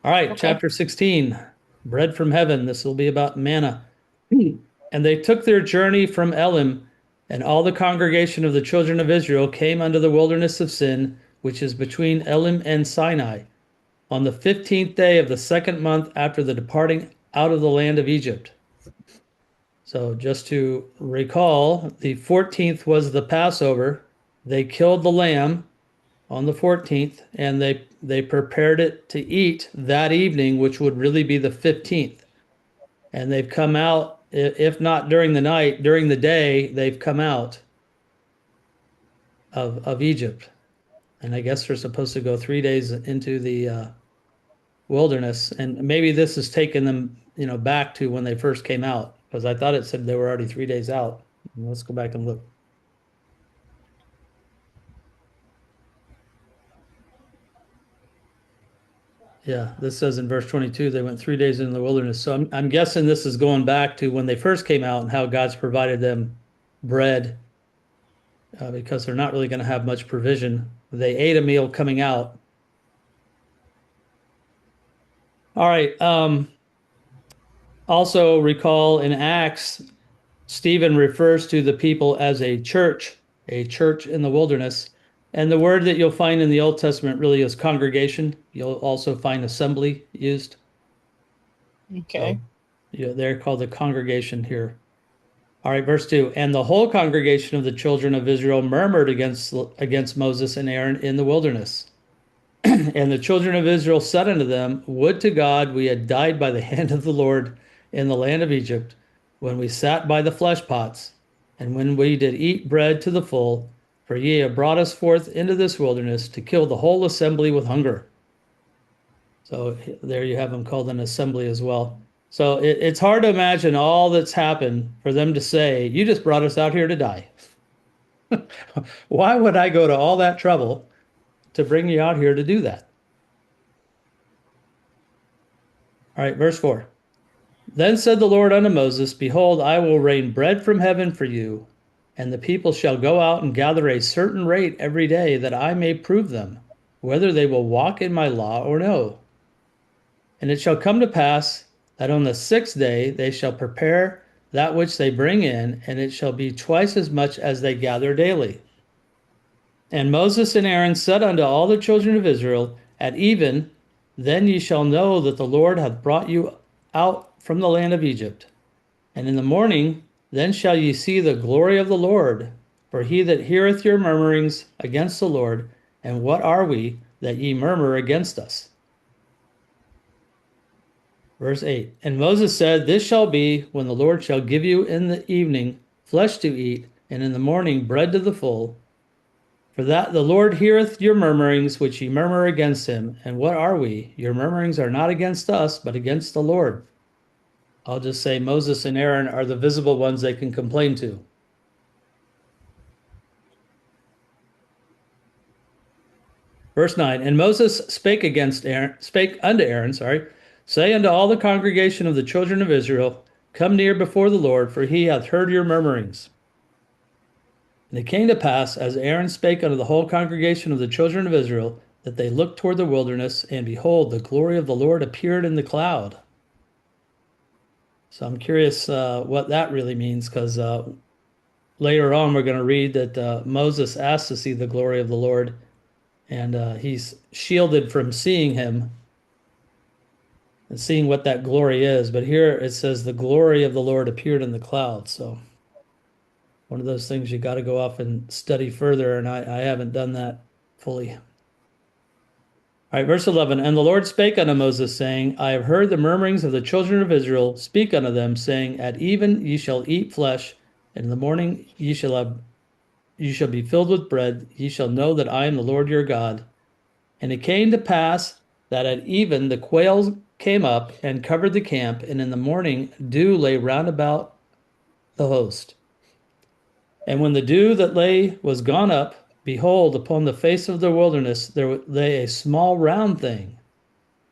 All right, Okay. chapter 16, bread from heaven. This will be about manna. And they took their journey from Elim, and all the congregation of the children of Israel came unto the wilderness of Sin, which is between Elim and Sinai, on the 15th day of the second month after the departing out of the land of Egypt. So just to recall, the 14th was the Passover. They killed the lamb on the 14th, and they prepared it to eat that evening, which would really be the 15th. And they've come out, if not during the night, during the day, they've come out of Egypt. And I guess they're supposed to go 3 days into the wilderness. And maybe this has taken them, back to when they first came out, because I thought it said they were already 3 days out. Let's go back and look. Yeah, this says in verse 22, they went 3 days in the wilderness. So I'm guessing this is going back to when they first came out and how God's provided them bread because they're not really going to have much provision. They ate a meal coming out. All right. Also recall in Acts, Stephen refers to the people as a church in the wilderness. And the word that you'll find in the Old Testament really is congregation. You'll also find assembly used. So Okay. yeah, they're called the congregation here. All right, verse 2. And the whole congregation of the children of Israel murmured against Moses and Aaron in the wilderness. And the children of Israel said unto them, Would to God we had died by the hand of the Lord in the land of Egypt, when we sat by the flesh pots, and when we did eat bread to the full, for ye have brought us forth into this wilderness to kill the whole assembly with hunger. So there you have them called an assembly as well. So it's hard to imagine all that's happened for them to say, You just brought us out here to die. Why would I go to all that trouble to bring you out here to do that? All right, verse 4. Then said the Lord unto Moses, Behold, I will rain bread from heaven for you, and the people shall go out and gather a certain rate every day, that I may prove them, whether they will walk in my law or no. And it shall come to pass that on the sixth day they shall prepare that which they bring in, and it shall be twice as much as they gather daily. And Moses and Aaron said unto all the children of Israel, At even, then ye shall know that the Lord hath brought you out from the land of Egypt. And in the morning, then shall ye see the glory of the Lord. For he that heareth your murmurings against the Lord, and what are we that ye murmur against us? Verse 8. And Moses said, This shall be when the Lord shall give you in the evening flesh to eat, and in the morning bread to the full. For that the Lord heareth your murmurings which ye murmur against him. And what are we? Your murmurings are not against us, but against the Lord. I'll just say Moses and Aaron are the visible ones they can complain to. Verse 9. And Moses spake unto Aaron, say unto all the congregation of the children of Israel, Come near before the Lord, for he hath heard your murmurings. And it came to pass, as Aaron spake unto the whole congregation of the children of Israel, that they looked toward the wilderness, and behold, the glory of the Lord appeared in the cloud. So I'm curious what that really means, because later on we're going to read that Moses asked to see the glory of the Lord, and he's shielded from seeing him and seeing what that glory is. But here it says the glory of the Lord appeared in the cloud. So one of those things you got to go off and study further, and I haven't done that fully. All right, verse 11. And the Lord spake unto Moses, saying, I have heard the murmurings of the children of Israel. Speak unto them, saying, At even ye shall eat flesh, and in the morning ye shall be filled with bread. Ye shall know that I am the Lord your God. And it came to pass that at even the quails came up and covered the camp, and in the morning dew lay round about the host. And when the dew that lay was gone up, behold, upon the face of the wilderness there lay a small round thing,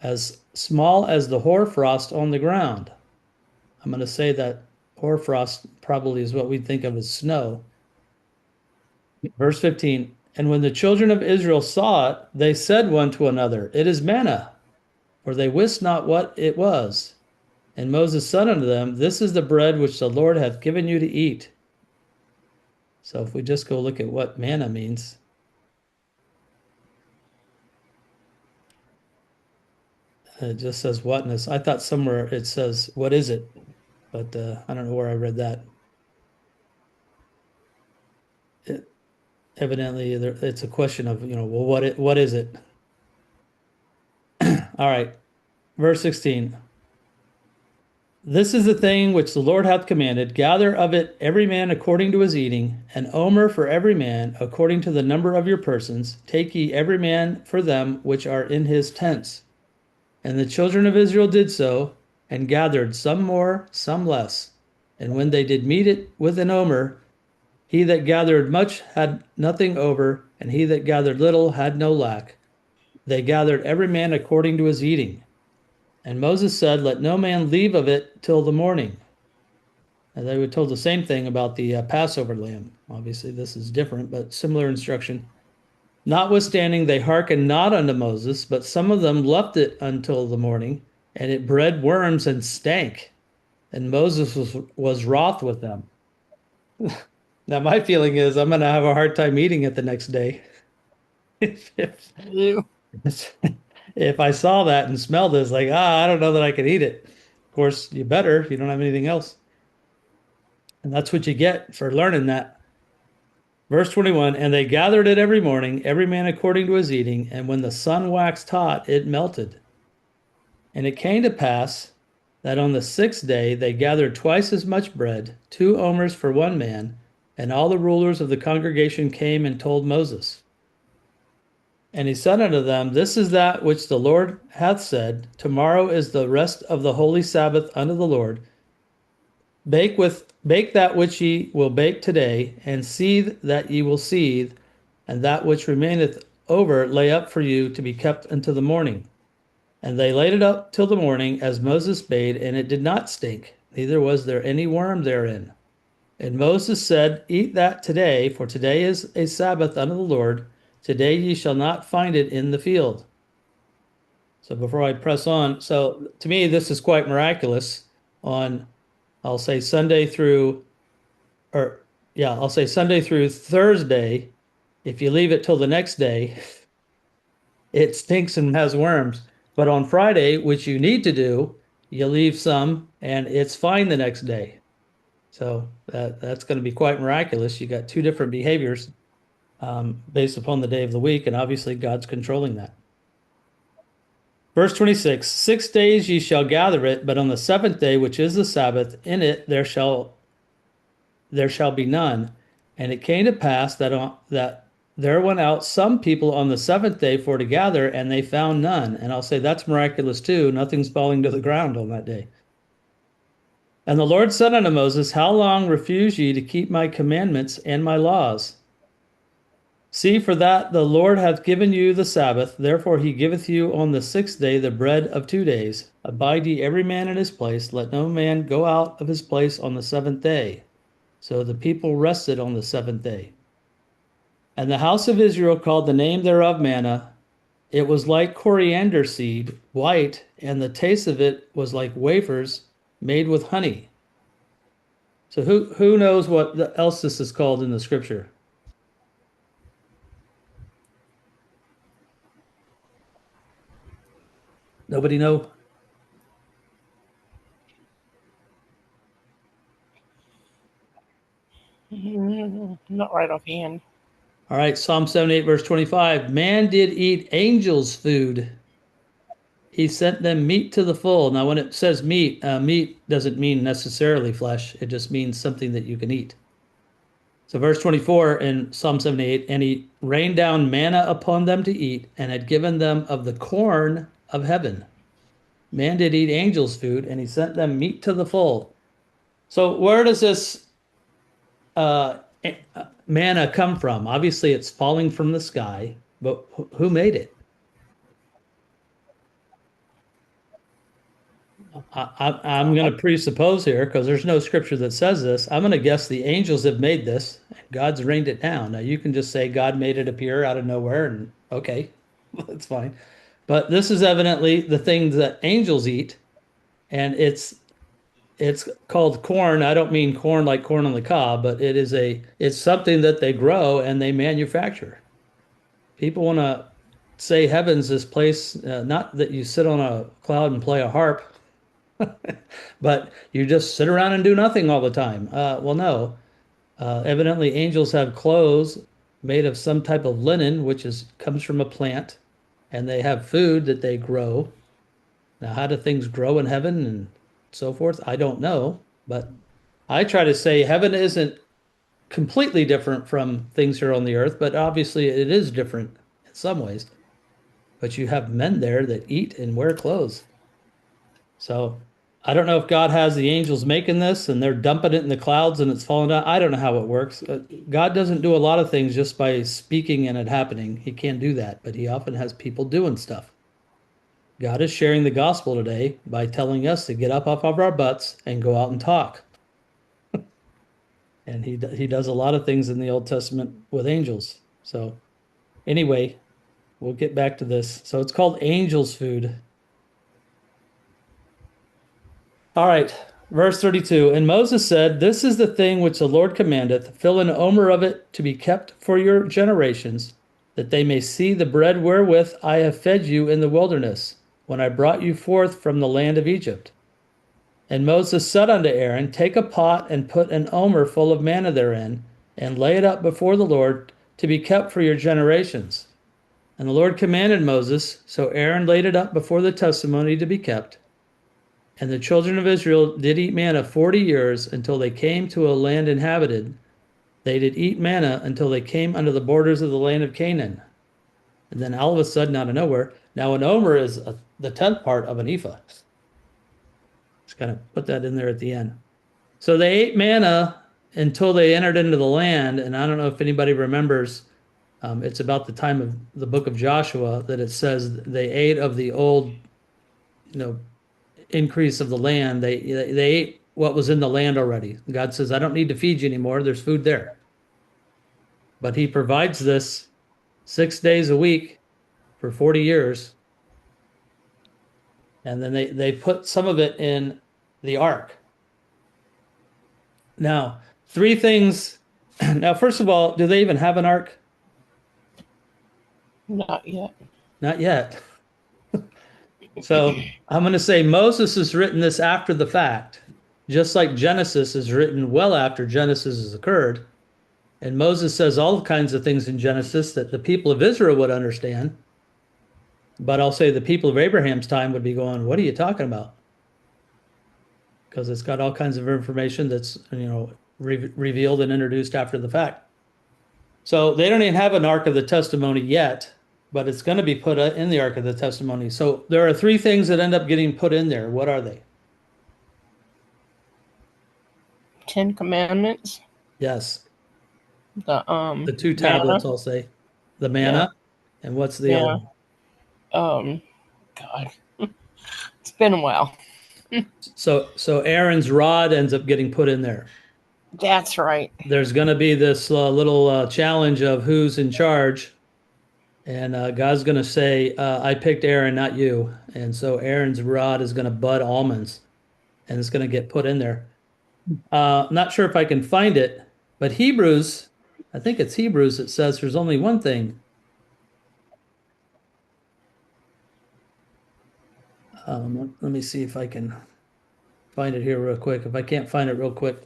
as small as the hoarfrost on the ground. I'm going to say that hoarfrost probably is what we think of as snow. Verse 15. And when the children of Israel saw it, they said one to another, It is manna. for they wist not what it was. And Moses said unto them, This is the bread which the Lord hath given you to eat. So if we just go look at what manna means, it just says whatness. I thought somewhere it says, what is it? But I don't know where I read that. Evidently, it's a question of, well, what is it? All right, verse 16. This is the thing which the Lord hath commanded. Gather of it every man according to his eating, an omer for every man, according to the number of your persons. Take ye every man for them which are in his tents. And the children of Israel did so, and gathered some more, some less. And when they did meet it with an omer, he that gathered much had nothing over, and he that gathered little had no lack. They gathered every man according to his eating. And Moses said, Let no man leave of it till the morning. And they were told the same thing about the Passover lamb. Obviously, this is different, but similar instruction. Notwithstanding, they hearkened not unto Moses, but some of them left it until the morning, and it bred worms and stank. And Moses was wroth with them. Now, my feeling is I'm going to have a hard time eating it the next day. if, Ew. if I saw that and smelled it, it's like, I don't know that I could eat it. Of course, you better if you don't have anything else. And that's what you get for learning that. Verse 21, and they gathered it every morning, every man according to his eating, and when the sun waxed hot, it melted. And it came to pass that on the 6th day they gathered twice as much bread, 2 omers for one man, and all the rulers of the congregation came and told Moses. And he said unto them, This is that which the Lord hath said, Tomorrow is the rest of the holy Sabbath unto the Lord. Bake that which ye will bake today, and seethe that ye will seethe, and that which remaineth over lay up for you to be kept unto the morning. And they laid it up till the morning, as Moses bade, and it did not stink, neither was there any worm therein. And Moses said, Eat that today, for today is a Sabbath unto the Lord. Today ye shall not find it in the field. So before I press on, so to me, this is quite miraculous on, I'll say Sunday through, I'll say Sunday through Thursday. If you leave it till the next day, it stinks and has worms. But on Friday, which you need to do, you leave some and it's fine the next day. So that's going to be quite miraculous. You got 2 different behaviors based upon the day of the week, and obviously God's controlling that. Verse 26, 6 days ye shall gather it, but on the 7th day, which is the Sabbath, in it there shall be none. And it came to pass that there went out some people on the 7th day for to gather, and they found none. And I'll say that's miraculous too. Nothing's falling to the ground on that day. And the Lord said unto Moses, How long refuse ye to keep my commandments and my laws? See, for that the Lord hath given you the Sabbath, therefore he giveth you on the 6th day the bread of 2 days. Abide ye every man in his place, let no man go out of his place on the 7th day. So the people rested on the 7th day. And the house of Israel called the name thereof manna. It was like coriander seed, white, and the taste of it was like wafers made with honey. So who knows what else this is called in the scripture? Nobody know? Not right offhand. All right, Psalm 78, verse 25. Man did eat angels' food. He sent them meat to the full. Now, when it says meat, meat doesn't mean necessarily flesh. It just means something that you can eat. So, verse 24 in Psalm 78, and he rained down manna upon them to eat, and had given them of the corn of heaven. Man did eat angels' food, and he sent them meat to the full. So, where does this manna come from? Obviously, it's falling from the sky, but who made it? I'm going to presuppose here, because there's no scripture that says this. I'm going to guess the angels have made this, and God's rained it down. Now, you can just say God made it appear out of nowhere, and okay, that's fine. But this is evidently the thing that angels eat, and it's called corn. I don't mean corn like corn on the cob, but it's something that they grow and they manufacture. People want to say heaven's this place, not that you sit on a cloud and play a harp, but you just sit around and do nothing all the time. Well, no. Evidently, angels have clothes made of some type of linen, which is comes from a plant, and they have food that they grow. Now, how do things grow in heaven and so forth? I don't know, but I try to say heaven isn't completely different from things here on the earth, but obviously it is different in some ways. But you have men there that eat and wear clothes. So I don't know if God has the angels making this and they're dumping it in the clouds and it's falling down. I don't know how it works. God doesn't do a lot of things just by speaking and it happening. He can't do that, but he often has people doing stuff. God is sharing the gospel today by telling us to get up off of our butts and go out and talk. And he does a lot of things in the Old Testament with angels. So anyway, we'll get back to this. So it's called angels' food. All right, verse 32. And Moses said, This is the thing which the Lord commandeth, fill an omer of it to be kept for your generations, that they may see the bread wherewith I have fed you in the wilderness, when I brought you forth from the land of Egypt. And Moses said unto Aaron, Take a pot and put an omer full of manna therein, and lay it up before the Lord to be kept for your generations. And the Lord commanded Moses, so Aaron laid it up before the testimony to be kept. And the children of Israel did eat manna 40 years until they came to a land inhabited. They did eat manna until they came under the borders of the land of Canaan. And then all of a sudden, out of nowhere, now an omer is the 10th part of an ephah. Just kind of put that in there at the end. So they ate manna until they entered into the land. And I don't know if anybody remembers, it's about the time of the book of Joshua that it says they ate of the old, increase of the land. They ate what was in the land already. God says, I don't need to feed you anymore. There's food there. But he provides this 6 days a week for 40 years. And then they put some of it in the ark. Now, three things. Now, first of all, do they even have an ark? Not yet. Not yet. So I'm going to say Moses has written this after the fact, just like Genesis is written well after Genesis has occurred. And Moses says all kinds of things in Genesis that the people of Israel would understand. But I'll say the people of Abraham's time would be going, what are you talking about? Because it's got all kinds of information that's, revealed and introduced after the fact. So they don't even have an Ark of the Testimony yet, but it's going to be put in the Ark of the Testimony. So there are three things that end up getting put in there. What are they? 10 Commandments. Yes. The two tablets, I'll say. The manna. Yeah. And what's the other? God. It's been a while. So Aaron's rod ends up getting put in there. That's right. There's going to be this little challenge of who's in charge. And God's going to say, I picked Aaron, not you. And so Aaron's rod is going to bud almonds. And it's going to get put in there. Not sure if I can find it. But Hebrews, I think it's Hebrews that says there's only one thing. Let me see if I can find it here real quick. If I can't find it real quick.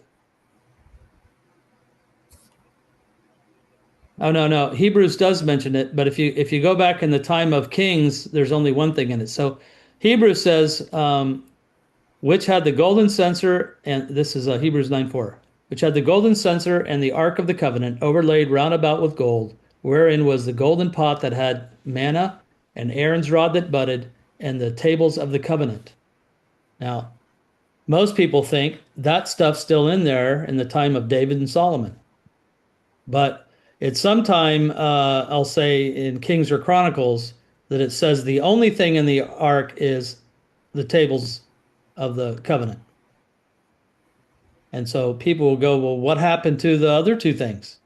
Oh, no. Hebrews does mention it, but if you go back in the time of Kings, there's only one thing in it. So Hebrews says, which had the golden censer, and this is Hebrews 9:4, which had the golden censer and the ark of the covenant overlaid round about with gold, wherein was the golden pot that had manna, and Aaron's rod that budded, and the tables of the covenant. Now, most people think that stuff's still in there in the time of David and Solomon. But it's sometime, I'll say in Kings or Chronicles, that it says the only thing in the ark is the tables of the covenant. And so people will go, well, what happened to the other two things?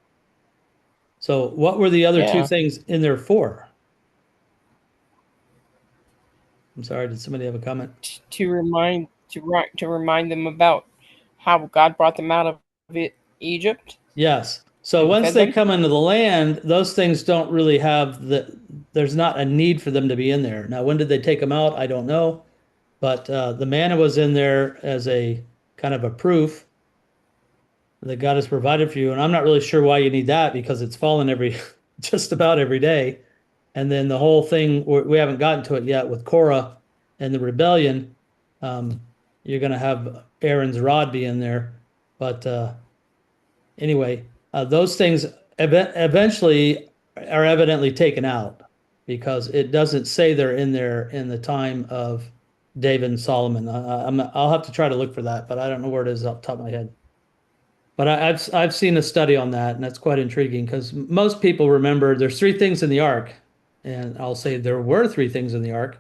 So what were the other two things in there for? I'm sorry, did somebody have a comment? To remind them about how God brought them out of Egypt Yes. So and once fed they them. come into the land, those things don't really have there's not a need for them to be in there. Now, when did they take them out? I don't know. But the manna was in there as a kind of a proof that God has provided for you. And I'm not really sure why you need that because it's fallen every, just about every day. And then the whole thing, we haven't gotten to it yet with Korah and the rebellion. Um, you're going to have Aaron's rod be in there. But anyway, those things eventually are evidently taken out because it doesn't say they're in there in the time of David and Solomon. I'll have to try to look for that, but I don't know where it is off the top of my head. But I've seen a study on that, and that's quite intriguing because most people remember there's three things in the ark, and I'll say there were three things in the ark,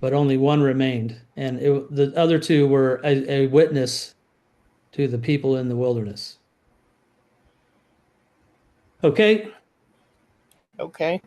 but only one remained, and the other two were a witness to the people in the wilderness. Okay, Okay.